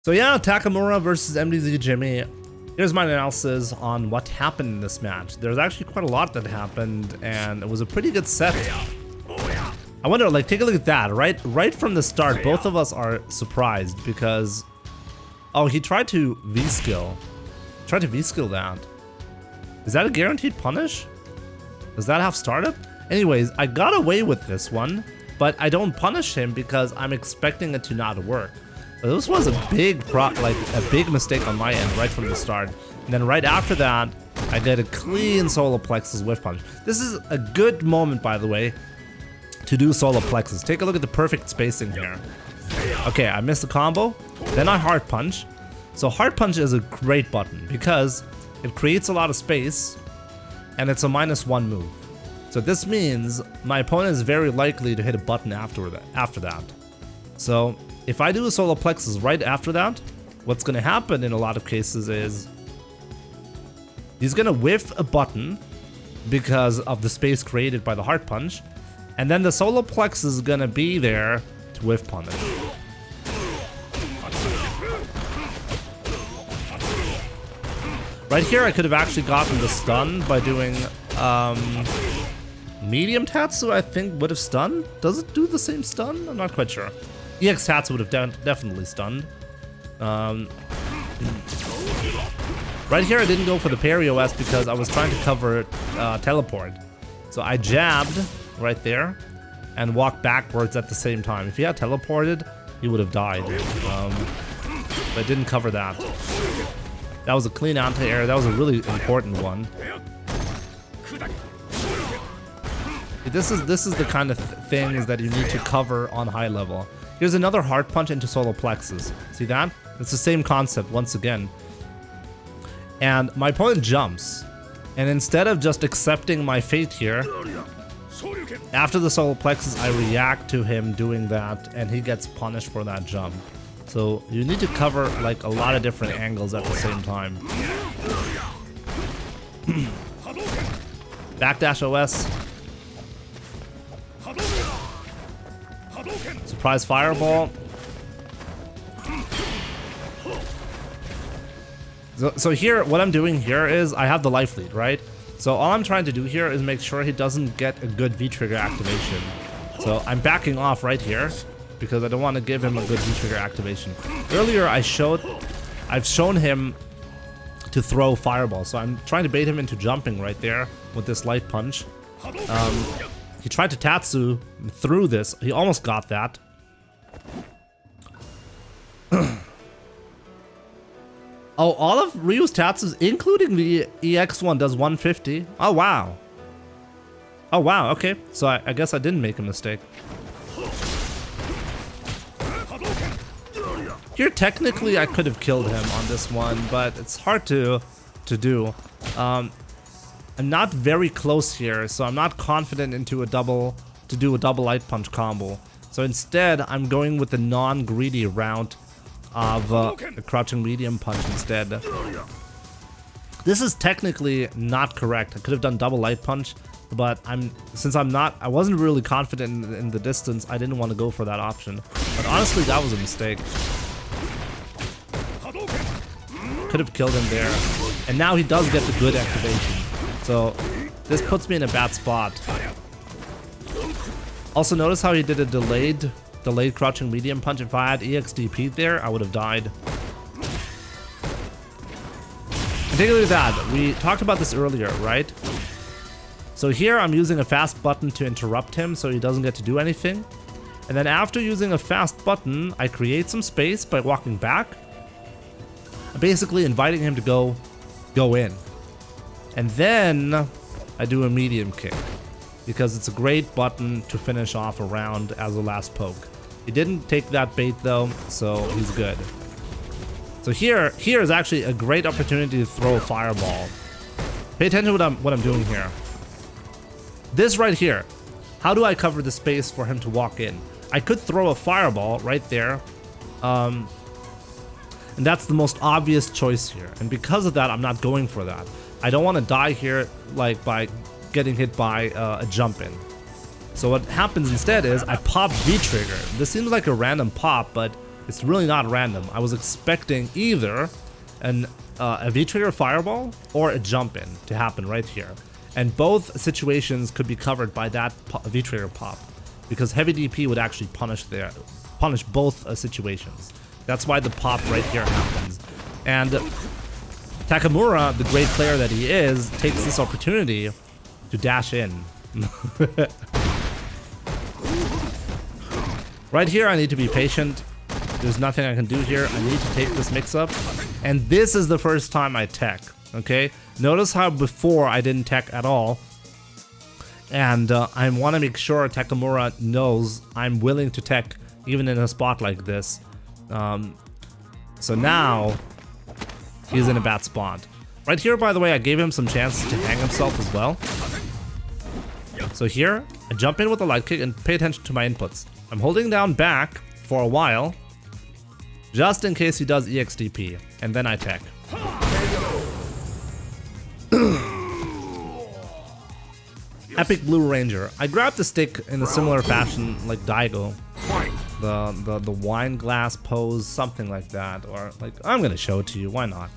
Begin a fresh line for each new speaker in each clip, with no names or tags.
So yeah, Takamura versus MDZ jimmY. Here's my analysis on what happened in this match. There's actually quite a lot that happened, and it was a pretty good set. I wonder, like, take a look at that. Right from the start, both of us are surprised because... Oh, he tried to V-skill. Tried to V-skill that. Is that a guaranteed punish? Does that have startup? Anyways, I got away with this one, but I don't punish him because I'm expecting it to not work. But this was a big mistake on my end right from the start. And then right after that, I get a clean solar plexus whiff punch. This is a good moment, by the way, to do solar plexus. Take a look at the perfect spacing here. Okay, I missed the combo. Then I hard punch. So hard punch is a great button because it creates a lot of space and it's a -1 move. So this means my opponent is very likely to hit a button after that. So if I do a solar plexus right after that, what's going to happen in a lot of cases is he's going to whiff a button because of the space created by the hard punch, and then the solar plexus is going to be there to whiff punish. Right here I could have actually gotten the stun by doing medium Tatsu. I think would have stunned. Does it do the same stun? I'm not quite sure. EX Tatsu would have definitely stunned. Right here I didn't go for the parry OS because I was trying to cover teleport. So I jabbed right there and walked backwards at the same time. If he had teleported, he would have died. But I didn't cover that. That was a clean anti-air. That was a really important one. This is the kind of things that you need to cover on high level. Here's another hard punch into solar plexus. See that? It's the same concept once again. And my opponent jumps. And instead of just accepting my fate here, after the solar plexus, I react to him doing that and he gets punished for that jump. So you need to cover like a lot of different angles at the same time. Backdash OS. Surprise fireball. So here, what I'm doing here is I have the life lead, right? So all I'm trying to do here is make sure he doesn't get a good V-trigger activation. So I'm backing off right here because I don't want to give him a good V-trigger activation. Earlier I've shown him to throw fireball, so I'm trying to bait him into jumping right there with this light punch. He tried to Tatsu through this. He almost got that. Oh, all of Ryu's Tatsus, including the EX one, does 150. Oh, wow. Oh, wow, okay. So I guess I didn't make a mistake. Here, technically, I could have killed him on this one, but it's hard to do. I'm not very close here, so I'm not confident to do a double light punch combo. So instead, I'm going with the non-greedy route of the crouching medium punch instead. This is technically not correct. I could have done double light punch, but I wasn't really confident in the distance. I didn't want to go for that option. But honestly, that was a mistake. Could have killed him there. And now he does get the good activation. So this puts me in a bad spot. Also notice how he did a delayed crouching medium punch. If I had EXDP there, I would have died. And take a look at that. We talked about this earlier, right? So here I'm using a fast button to interrupt him so he doesn't get to do anything. And then after using a fast button, I create some space by walking back. I'm basically inviting him to go in. And then I do a medium kick because it's a great button to finish off a round as a last poke. He didn't take that bait though, so he's good. So here is actually a great opportunity to throw a fireball. Pay attention to what I'm doing here. This right here, how do I cover the space for him to walk in? I could throw a fireball right there, and that's the most obvious choice here. And because of that, I'm not going for that. I don't want to die here like by getting hit by a jump in. So what happens instead is I pop V-trigger. This seems like a random pop, but It's really not random. I was expecting either a V-trigger fireball or a jump in to happen right here. And both situations could be covered by that V-trigger pop, because heavy DP would actually punish both situations. That's why the pop right here happens. And Takamura, the great player that he is, takes this opportunity to dash in. Right here, I need to be patient. There's nothing I can do here. I need to take this mix-up. And this is the first time I tech, okay? Notice how before I didn't tech at all. And I want to make sure Takamura knows I'm willing to tech even in a spot like this. So now he's in a bad spot. Right here, by the way, I gave him some chances to hang himself as well. So here, I jump in with a light kick and pay attention to my inputs. I'm holding down back for a while, just in case he does EXDP, and then I tech. Epic Blue Ranger. I grabbed the stick in a similar fashion like Daigo. The wine glass pose, something like that. Or like, I'm gonna show it to you, why not?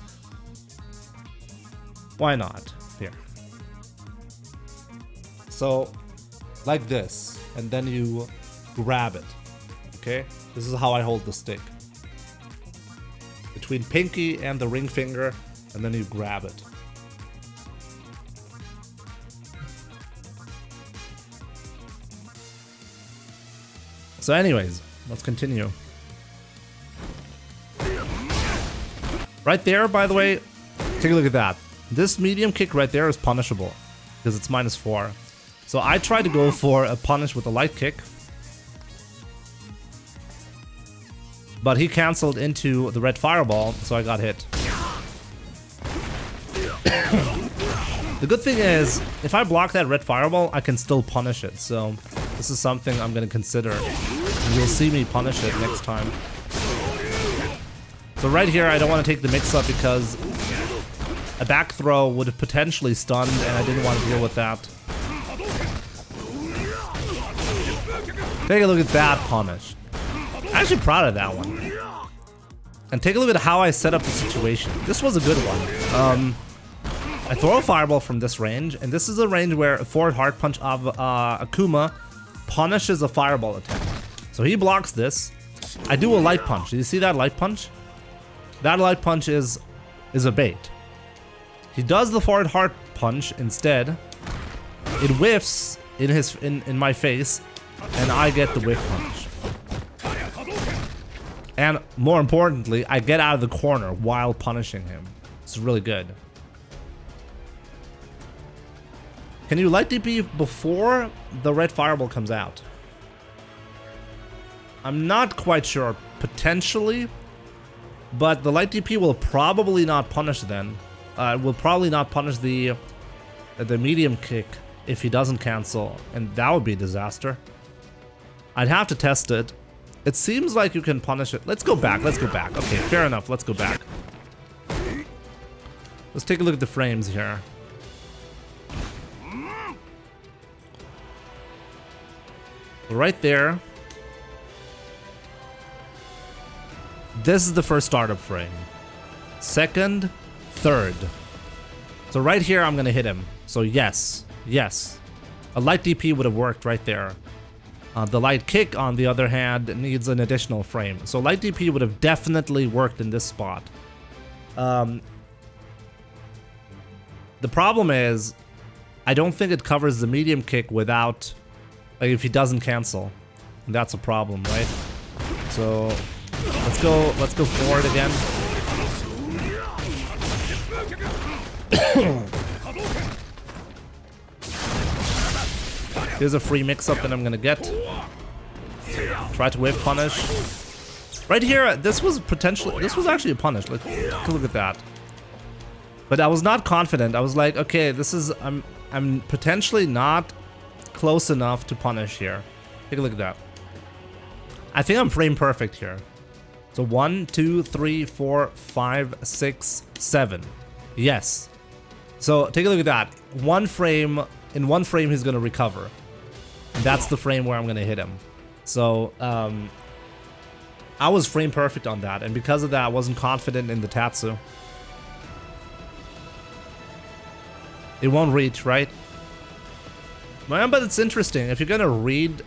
Why not? Here. So, like this, and then you grab it, okay? This is how I hold the stick. Between pinky and the ring finger, and then you grab it. So anyways, let's continue. Right there, by the way, take a look at that. This medium kick right there is punishable, because it's -4. So I tried to go for a punish with a light kick, but he cancelled into the red fireball, so I got hit. The good thing is, if I block that red fireball, I can still punish it. So this is something I'm going to consider. And you'll see me punish it next time. So right here, I don't want to take the mix-up because a back throw would have potentially stunned, and I didn't want to deal with that. Take a look at that punish. I'm actually proud of that one. And take a look at how I set up the situation. This was a good one. I throw a fireball from this range, and this is a range where a forward hard punch of Akuma punishes a fireball attack. So he blocks this. I do a light punch. Do you see that light punch? That light punch is a bait. He does the forward hard punch instead. It whiffs in my face, and I get the whiff punch. And more importantly, I get out of the corner while punishing him. It's really good. Can you light DP before the red fireball comes out? I'm not quite sure. Potentially. But the light DP will probably not punish then. Will probably not punish the medium kick if he doesn't cancel. And that would be a disaster. I'd have to test it. It seems like you can punish it. Let's go back. Let's go back. Okay, fair enough. Let's go back. Let's take a look at the frames here. Right there. This is the first startup frame. Second, third. So right here, I'm going to hit him. So yes, yes. A light DP would have worked right there. The light kick, on the other hand, needs an additional frame. So light DP would have definitely worked in this spot. The problem is, I don't think it covers the medium kick without, like, if he doesn't cancel. And that's a problem, right? So let's go forward again. Here's a free mix-up that I'm gonna get. Try to whip punish. Right here, this was actually a punish. Like, take a look at that. But I was not confident. I was like, okay, this is, I'm potentially not close enough to punish here. Take a look at that. I think I'm frame perfect here. So 1, 2, 3, 4, 5, 6, 7. Yes. So take a look at that. In one frame, he's gonna recover. And that's the frame where I'm gonna hit him. So I was frame perfect on that, and because of that, I wasn't confident in the Tatsu. It won't reach, right? Well, but it's interesting. If you're gonna read...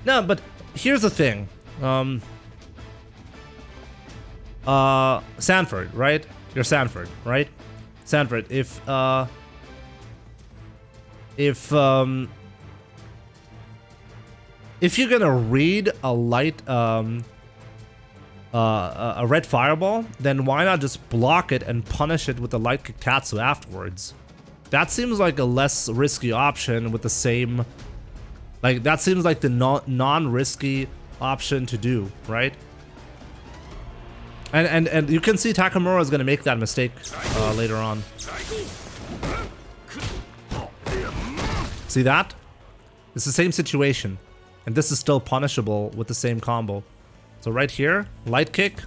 No, but here's the thing. Sanford, right? You're Sanford, right? Sanford, if you're gonna read a light, a red fireball, then why not just block it and punish it with the light kick Tatsu afterwards? That seems like a less risky option with the same, like that seems like the non-risky option to do, right? And you can see Takamura is gonna make that mistake later on. See that? It's the same situation, and this is still punishable with the same combo. So right here, light kick,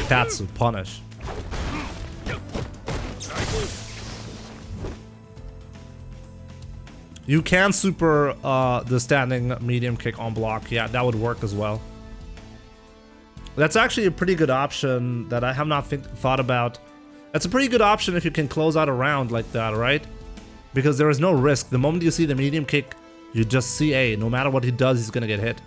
Tatsu, punish. You can super the standing medium kick on block. Yeah, that would work as well. That's actually a pretty good option that I have not thought about. That's a pretty good option if you can close out a round like that, right? Because there is no risk. The moment you see the medium kick, you just see A. No matter what he does, he's gonna get hit.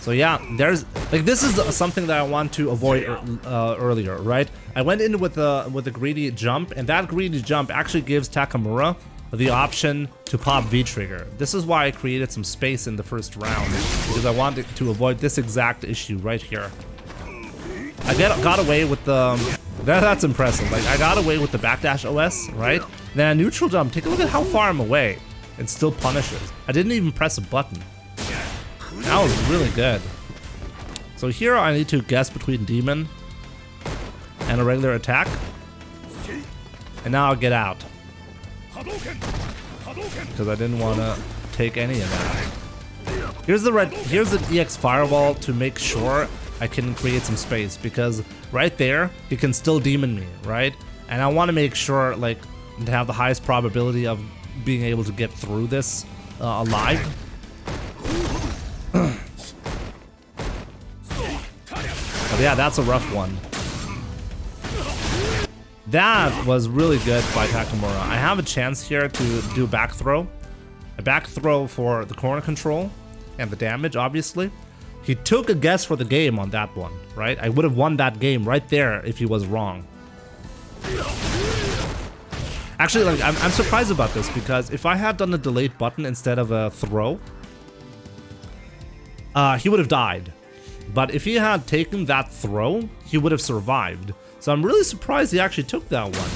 So yeah, there's like this is something that I want to avoid earlier, right? I went in with a greedy jump, and that greedy jump actually gives Takamura the option to pop V-trigger. This is why I created some space in the first round, because I wanted to avoid this exact issue right here. I got away with the that's impressive. Like I got away with the backdash OS, right? Then a neutral jump. Take a look at how far I'm away. It still punishes. I didn't even press a button. That was really good. So here I need to guess between demon and a regular attack. And now I'll get out. Because I didn't want to take any of that. Here's the EX fireball to make sure I can create some space, because right there he can still demon me, right? And I want to make sure like to have the highest probability of being able to get through this alive. But yeah, that's a rough one. That was really good by Takamura. I have a chance here to do a back throw. A back throw for the corner control and the damage, obviously. He took a guess for the game on that one, right? I would have won that game right there if he was wrong. Actually, like, I'm surprised about this, because if I had done a delayed button instead of a throw, he would have died. But if he had taken that throw, he would have survived. So I'm really surprised he actually took that one.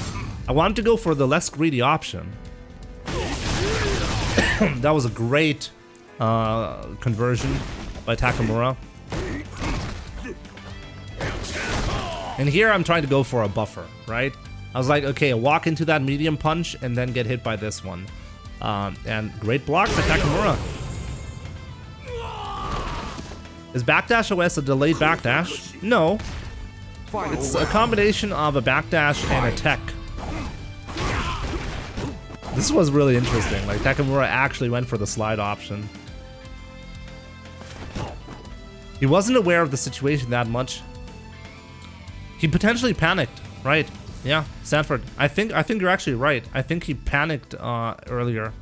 I wanted to go for the less greedy option. That was a great conversion by Takamura. And here I'm trying to go for a buffer, right? I was like, okay, walk into that medium punch and then get hit by this one. And great block by Takamura. Is backdash OS a delayed backdash? No. It's a combination of a backdash and a tech. This was really interesting. Like, Takamura actually went for the slide option. He wasn't aware of the situation that much. He potentially panicked, right? Yeah, Sanford. I think you're actually right. I think he panicked earlier.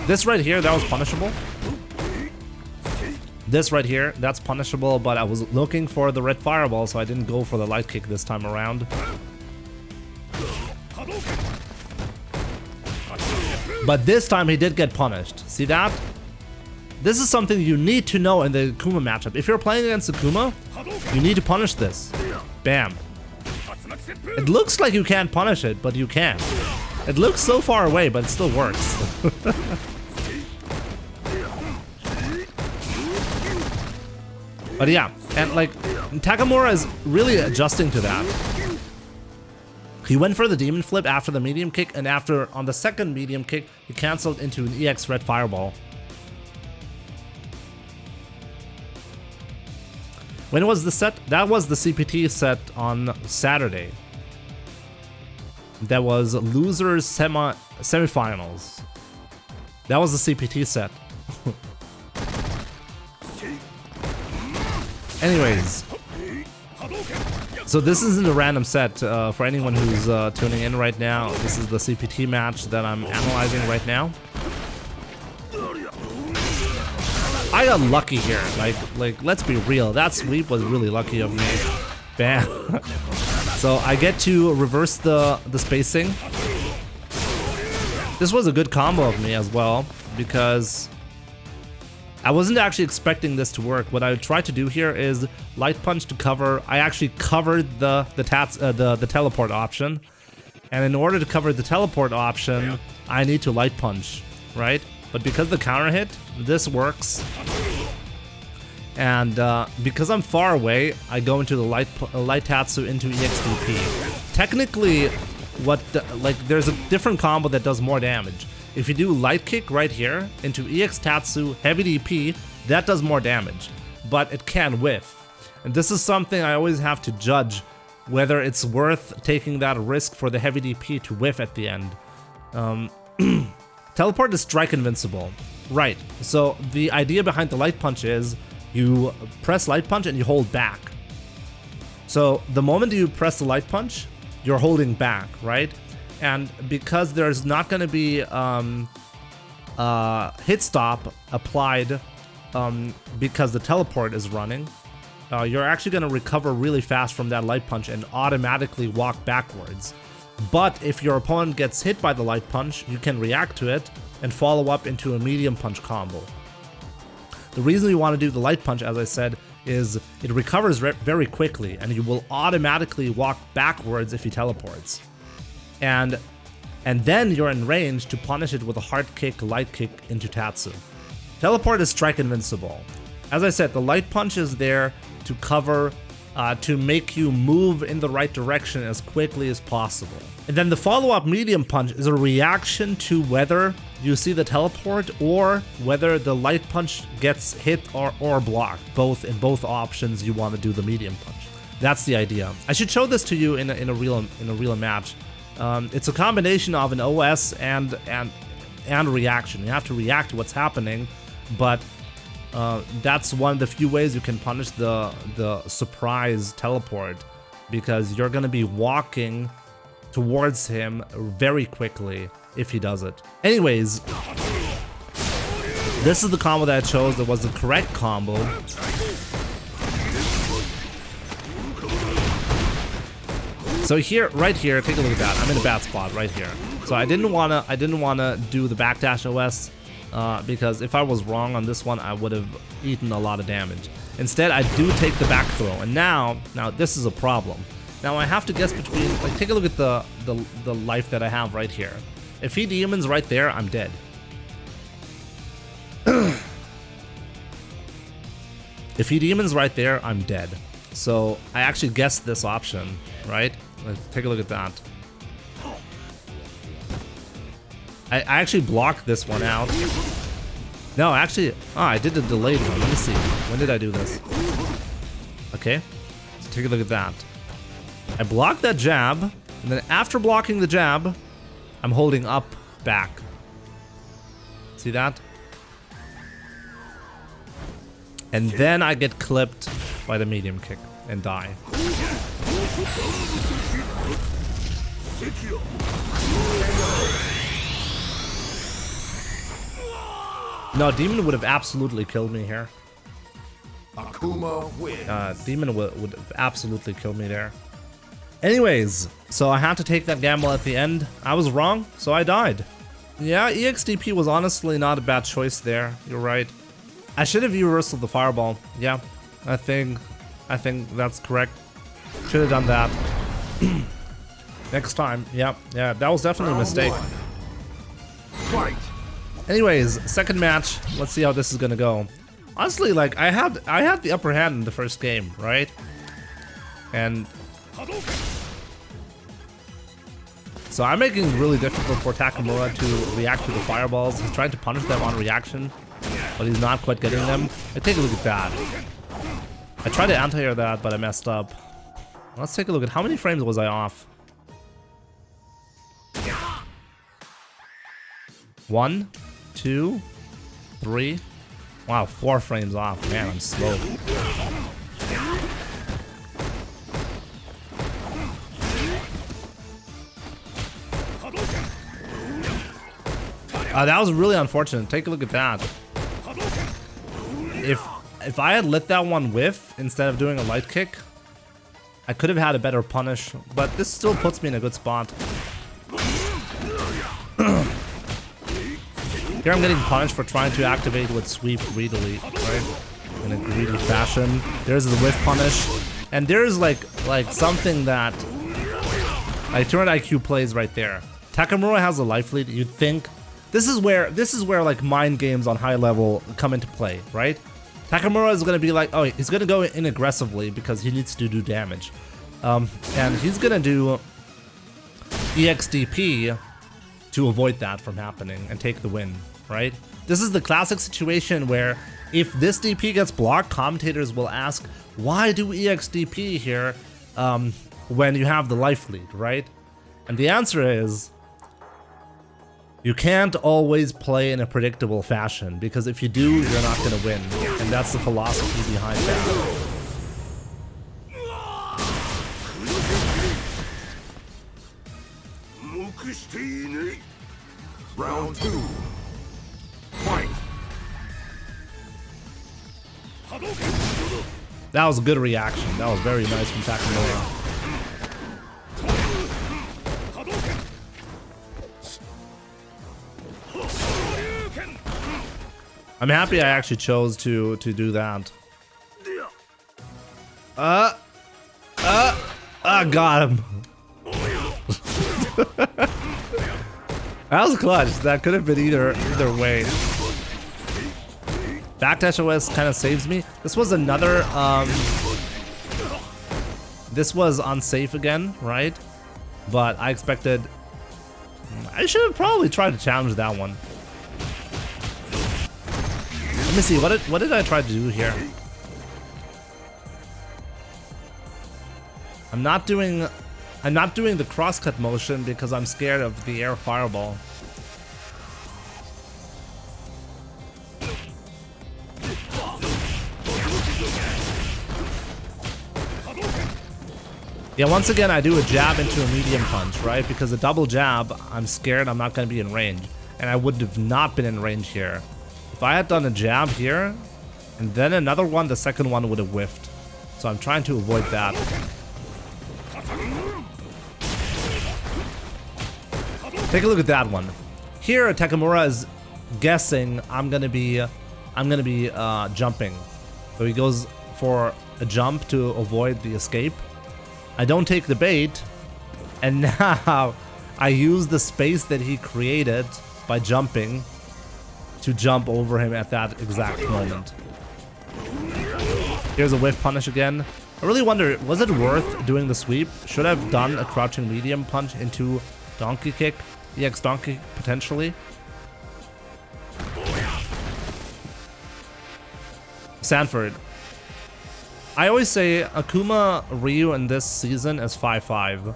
This right here, that was punishable. This right here, that's punishable, but I was looking for the red fireball, so I didn't go for the light kick this time around. But this time he did get punished. See that? This is something you need to know in the Kuma matchup. If you're playing against Akuma, you need to punish this. Bam. It looks like you can't punish it, but you can. It looks so far away, but it still works. But yeah, and like, Takamura is really adjusting to that. He went for the demon flip after the medium kick, and after, on the second medium kick, he cancelled into an EX red fireball. When was the set? That was the CPT set on Saturday. That was losers semifinals. That was the CPT set. Anyways, so this isn't a random set for anyone who's tuning in right now. This is the CPT match that I'm analyzing right now. I got lucky here. Like let's be real. That sweep was really lucky of me. Bam. So I get to reverse the spacing. This was a good combo of me as well because I wasn't actually expecting this to work. What I tried to do here is light punch to cover. I actually covered the teleport option, and in order to cover the teleport option, I need to light punch, right? But because the counter hit, this works. And because I'm far away, I go into the light Tatsu into EXDP. Technically, there's a different combo that does more damage. If you do light kick right here into EX Tatsu heavy DP, that does more damage, but it can whiff. And this is something I always have to judge whether it's worth taking that risk for the heavy DP to whiff at the end. Teleport is strike invincible. Right, so the idea behind the light punch is you press light punch and you hold back. So the moment you press the light punch, you're holding back, right? And because there's not going to be hit stop applied because the teleport is running, you're actually going to recover really fast from that light punch and automatically walk backwards. But if your opponent gets hit by the light punch, you can react to it and follow up into a medium punch combo. The reason you want to do the light punch, as I said, is it recovers very quickly and you will automatically walk backwards if he teleports. And then you're in range to punish it with a hard kick, light kick into Tatsu. Teleport is strike invincible. As I said, the light punch is there to cover, to make you move in the right direction as quickly as possible. And then the follow-up medium punch is a reaction to whether you see the teleport or whether the light punch gets hit or blocked. In both options, you want to do the medium punch. That's the idea. I should show this to you in a real match. It's a combination of an OS and reaction. You have to react to what's happening, but that's one of the few ways you can punish the surprise teleport, because you're going to be walking towards him very quickly if he does it. Anyways, this is the combo that I chose. That was the correct combo. So here, right here, take a look at that. I'm in a bad spot right here. So I didn't wanna do the backdash OS because if I was wrong on this one, I would have eaten a lot of damage. Instead, I do take the back throw, and now this is a problem. Now I have to guess between. Like, take a look at the life that I have right here. If he demons right there, I'm dead. If he demons right there, I'm dead. So I actually guessed this option, right? Let's take a look at that. I actually blocked this one out. No, actually, I did the delayed one. Let me see. When did I do this? Okay, so take a look at that. I blocked that jab, and then after blocking the jab, I'm holding up back. See that? And then I get clipped by the medium kick and die. No, Demon would have absolutely killed me here. Demon would have absolutely killed me there. Anyways, so I had to take that gamble at the end. I was wrong, so I died. Yeah, EXDP was honestly not a bad choice there. You're right. I should have reversed the fireball. Yeah, I think that's correct. Should have done that. Next time. Yeah, that was definitely a mistake.
Fight.
Anyways, second match. Let's see how this is gonna go. Honestly, like I had the upper hand in the first game, right? And so I'm making it really difficult for Takamura to react to the fireballs. He's trying to punish them on reaction, but he's not quite getting them. Take a look at that. I tried to anti-air that, but I messed up. Let's take a look at how many frames was I off. 1, 2, 3. Wow, 4 frames off. Man, I'm slow. That was really unfortunate. Take a look at that. If I had lit that one whiff instead of doing a light kick, I could have had a better punish, but this still puts me in a good spot. Here I'm getting punished for trying to activate with sweep greedily, right? In a greedy fashion. There's the whiff punish, and there's like something that like turret IQ plays right there. Takamura has a life lead. You'd think this is where like mind games on high level come into play, right? Takamura is gonna be like, oh, he's gonna go in aggressively because he needs to do damage, and he's gonna do EXDP to avoid that from happening and take the win, right? This is the classic situation where if this DP gets blocked, commentators will ask, why do EXDP here when you have the life lead, right? And the answer is, you can't always play in a predictable fashion, because if you do, you're not going to win. And that's the philosophy behind that.
Round 2. Fight.
That was a good reaction. That was very nice from Takamura. I'm happy I actually chose to do that. Got him. That was clutch. That could have been either way. Backdash OS kind of saves me. This was another this was unsafe again, right? But I expected, I should have probably tried to challenge that one. Let me see, what did I try to do here? I'm not doing the crosscut motion because I'm scared of the air fireball. Yeah, once again I do a jab into a medium punch, right? Because a double jab, I'm scared I'm not going to be in range. And I would have not been in range here. If I had done a jab here, and then another one, the second one would have whiffed. So I'm trying to avoid that. Take a look at that one. Here, Takamura is guessing I'm gonna be jumping. So he goes for a jump to avoid the escape. I don't take the bait, and now I use the space that he created by jumping to jump over him at that exact moment. Here's a whiff punish again. I really wonder, was it worth doing the sweep? Should I have done a crouching medium punch into donkey kick? EX donkey potentially? Sanford. I always say Akuma Ryu in this season is 5-5.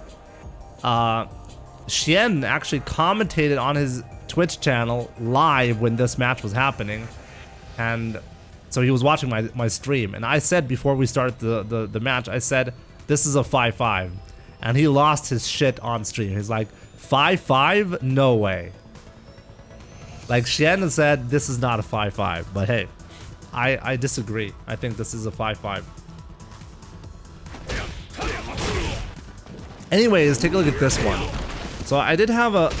Xian actually commentated on his Twitch channel live when this match was happening, and so he was watching my stream, and I said before we started the match, I said this is a 5-5, and he lost his shit on stream. He's like, 5-5? No way. Like, Xian said this is not a 5-5, but hey, I disagree. I think this is a 5-5. Anyways, take a look at this one. So I did have a...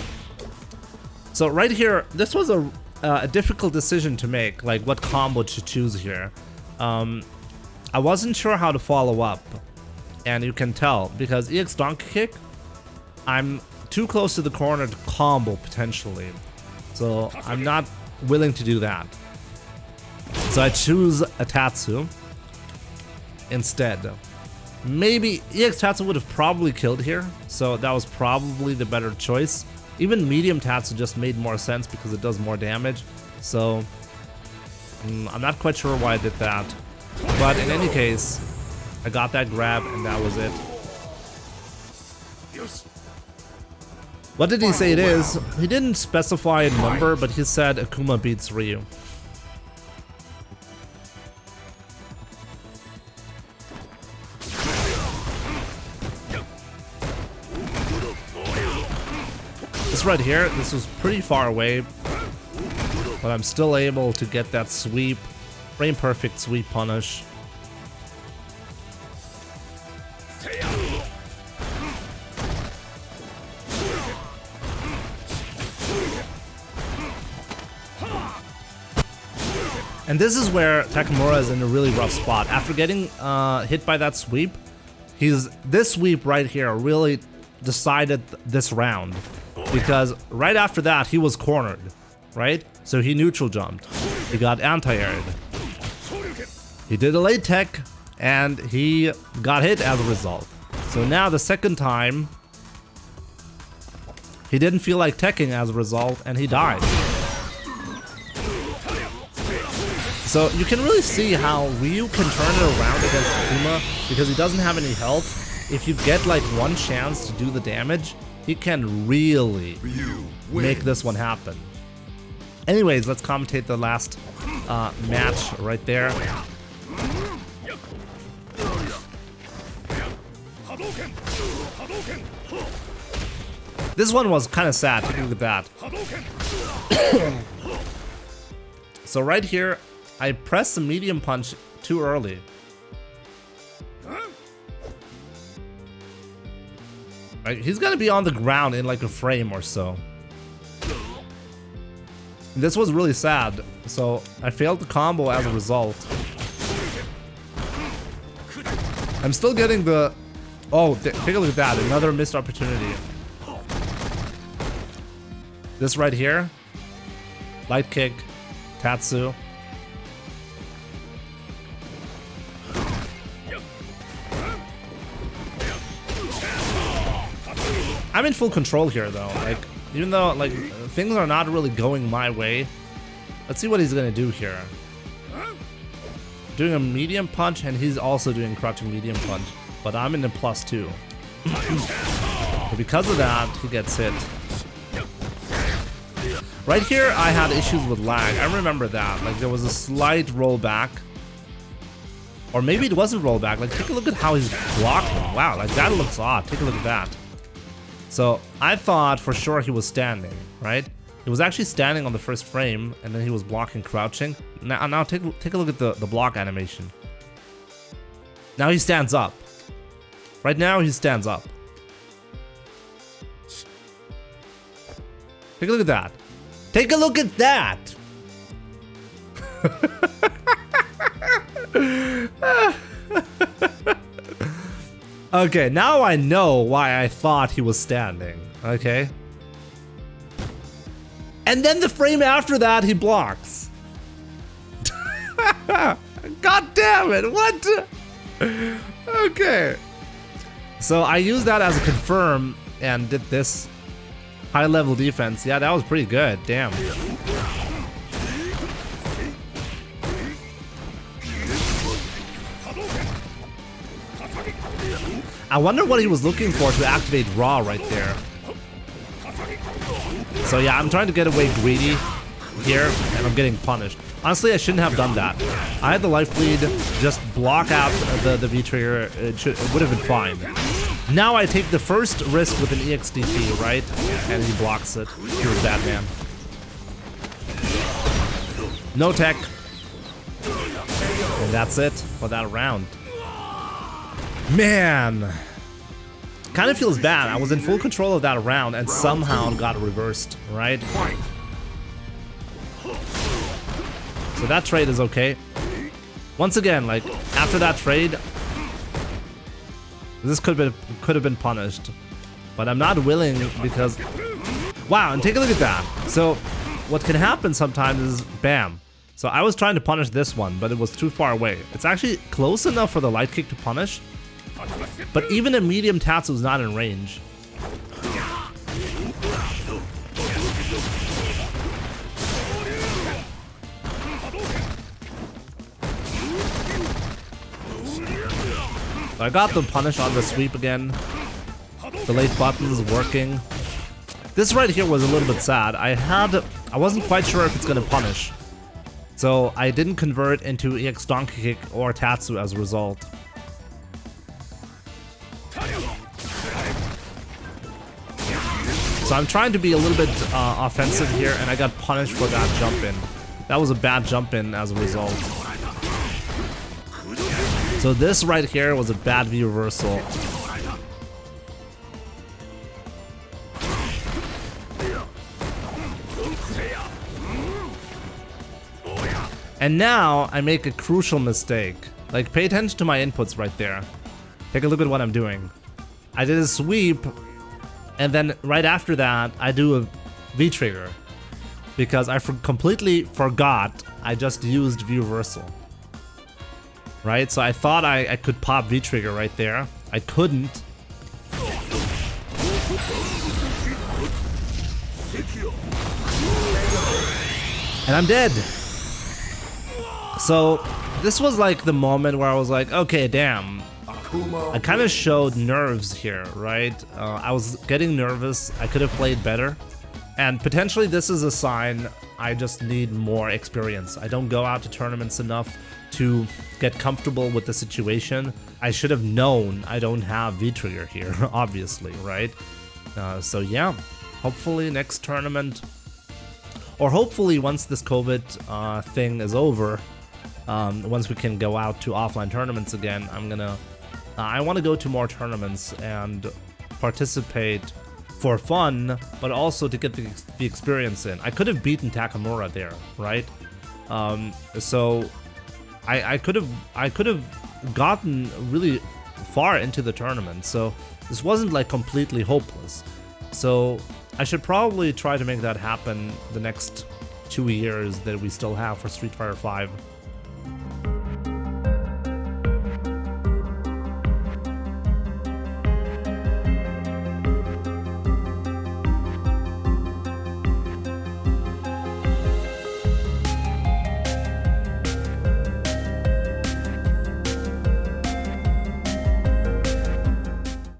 So right here, this was a difficult decision to make, like what combo to choose here. I wasn't sure how to follow up, and you can tell, because EX Donkey Kick, I'm too close to the corner to combo potentially. So I'm not willing to do that. So I choose a Tatsu instead. Maybe EX Tatsu would have probably killed here, so that was probably the better choice. Even medium Tatsu just made more sense because it does more damage. So I'm not quite sure why I did that. But in any case, I got that grab and that was it. What did he say it is? He didn't specify a number, but he said Akuma beats Ryu. This right here, this was pretty far away, but I'm still able to get that sweep, frame perfect sweep punish. And this is where Takamura is in a really rough spot. After getting hit by that sweep, this sweep right here really decided this round. Because right after that, he was cornered, right? So he neutral jumped. He got anti-aired. He did a late tech, and he got hit as a result. So now the second time, he didn't feel like teching as a result, and he died. So you can really see how Ryu can turn it around against Akuma because he doesn't have any health. If you get like one chance to do the damage, he can really make this one happen. Anyways, let's commentate the last match right there. This one was kind of sad. Take a look at that. So right here, I pressed the medium punch too early. Right, he's gonna be on the ground in like a frame or so. This was really sad, so I failed the combo as a result. I'm still getting the... Oh, take a look at that, another missed opportunity. This right here, light kick, Tatsu. I'm in full control here though, like, even though like things are not really going my way. Let's see what he's gonna do here. Doing a medium punch, and he's also doing crouching medium punch, but I'm in the +2. But because of that, he gets hit. Right here, I had issues with lag. I remember that, like there was a slight rollback. Or maybe it wasn't rollback, like take a look at how he's blocking. Wow, like that looks odd, take a look at that. So I thought for sure he was standing, right? He was actually standing on the first frame, and then he was blocking crouching. Now take a look at the block animation. Now he stands up. Right now he stands up. Take a look at that. Take a look at that! Okay, now I know why I thought he was standing, okay? And then the frame after that, he blocks. God damn it, what? Okay. So I used that as a confirm and did this high level defense. Yeah, that was pretty good, damn. I wonder what he was looking for to activate Raw right there. So yeah, I'm trying to get away greedy here, and I'm getting punished. Honestly, I shouldn't have done that. I had the life bleed, just block out the V-trigger, it would have been fine. Now I take the first risk with an EXDT, right? And he blocks it. He was bad, man. No tech. And that's it for that round. Man, kind of feels bad. I was in full control of that round and somehow got reversed, right? So that trade is okay. Once again, like after that trade, this could have been punished, but I'm not willing because wow. And take a look at that. So what can happen sometimes is bam. So I was trying to punish this one, but it was too far away. It's actually close enough for the light kick to punish. But even a medium Tatsu is not in range. So I got the punish on the sweep again. The late button is working. This right here was a little bit sad. I wasn't quite sure if it's gonna punish. So I didn't convert into EX Donkey Kick or Tatsu as a result. So I'm trying to be a little bit offensive here, and I got punished for that jump in. That was a bad jump in as a result. So this right here was a bad V reversal. And now I make a crucial mistake. Like, pay attention to my inputs right there. Take a look at what I'm doing. I did a sweep, and then right after that, I do a V-trigger. Because I completely forgot I just used V-reversal. Right? So I thought I could pop V-trigger right there. I couldn't. And I'm dead. So this was like the moment where I was like, okay, damn. I kind of showed nerves here, right? I was getting nervous. I could have played better. And potentially this is a sign I just need more experience. I don't go out to tournaments enough to get comfortable with the situation. I should have known I don't have V-trigger here, obviously, right? So yeah, hopefully next tournament, or hopefully once this COVID thing is over, once we can go out to offline tournaments again, I want to go to more tournaments and participate for fun, but also to get the experience in. I could have beaten Takamura there, right? So I could have gotten really far into the tournament. So this wasn't like completely hopeless. So I should probably try to make that happen the next 2 years that we still have for Street Fighter V.